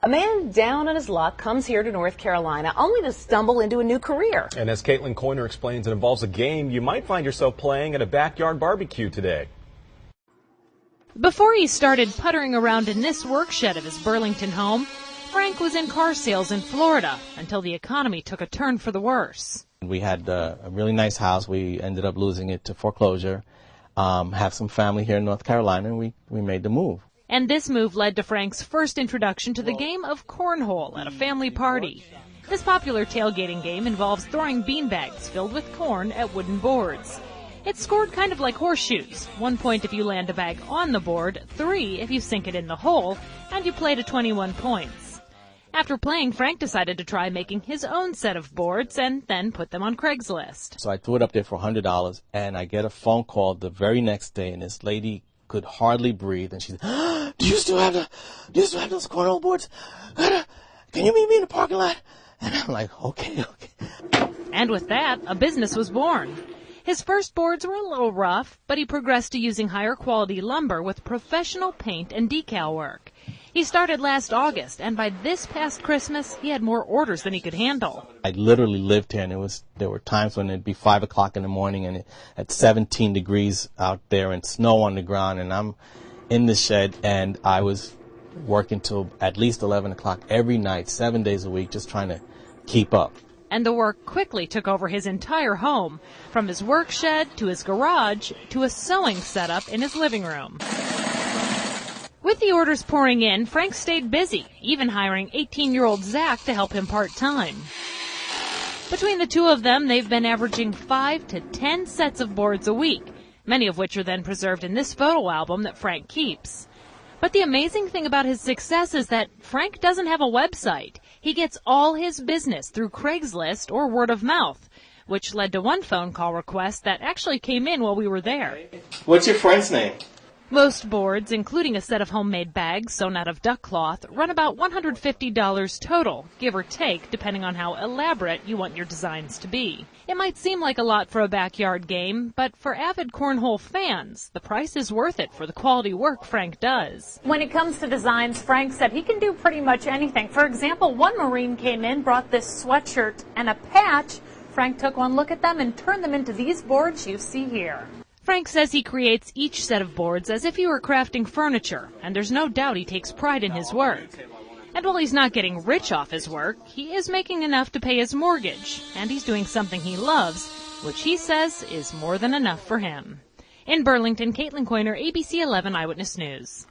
A man down on his luck comes here to North Carolina only to stumble into a new career. And as Caitlin Coyner explains, it involves a game you might find yourself playing at a backyard barbecue today. Before he started puttering around in this work shed of his Burlington home, Frank was in car sales in Florida until the economy took a turn for the worse. We had a really nice house. We ended up losing it to foreclosure. Have some family here in North Carolina, and we made the move. And this move led to Frank's first introduction to the game of Cornhole at a family party. This popular tailgating game involves throwing beanbags filled with corn at wooden boards. It's scored kind of like horseshoes. 1 point if you land a bag on the board, 3 if you sink it in the hole, and you play to 21 points. After playing, Frank decided to try making his own set of boards and then put them on Craigslist. So I threw it up there for $100, and I get a phone call the very next day, and this lady could hardly breathe, and she said, do you still have those cornhole boards? Can you meet me in the parking lot? And I'm like, okay. And with that, a business was born. His first boards were a little rough, but he progressed to using higher quality lumber with professional paint and decal work. He started last August, and by this past Christmas, he had more orders than he could handle. I literally lived here, and there were times when it'd be 5 o'clock in the morning, and at 17 degrees out there and snow on the ground, and I'm in the shed, and I was working till at least 11 o'clock every night, 7 days a week, just trying to keep up. And the work quickly took over his entire home, from his work shed to his garage to a sewing setup in his living room. With the orders pouring in, Frank stayed busy, even hiring 18-year-old Zach to help him part-time. Between the two of them, they've been averaging 5 to 10 sets of boards a week, many of which are then preserved in this photo album that Frank keeps. But the amazing thing about his success is that Frank doesn't have a website. He gets all his business through Craigslist or word of mouth, which led to one phone call request that actually came in while we were there. What's your friend's name? Most boards, including a set of homemade bags sewn out of duck cloth, run about $150 total, give or take, depending on how elaborate you want your designs to be. It might seem like a lot for a backyard game, but for avid cornhole fans, the price is worth it for the quality work Frank does. When it comes to designs, Frank said he can do pretty much anything. For example, one Marine came in, brought this sweatshirt and a patch. Frank took one look at them and turned them into these boards you see here. Frank says he creates each set of boards as if he were crafting furniture, and there's no doubt he takes pride in his work. And while he's not getting rich off his work, he is making enough to pay his mortgage, and he's doing something he loves, which he says is more than enough for him. In Burlington, Caitlin Coyner, ABC 11 Eyewitness News.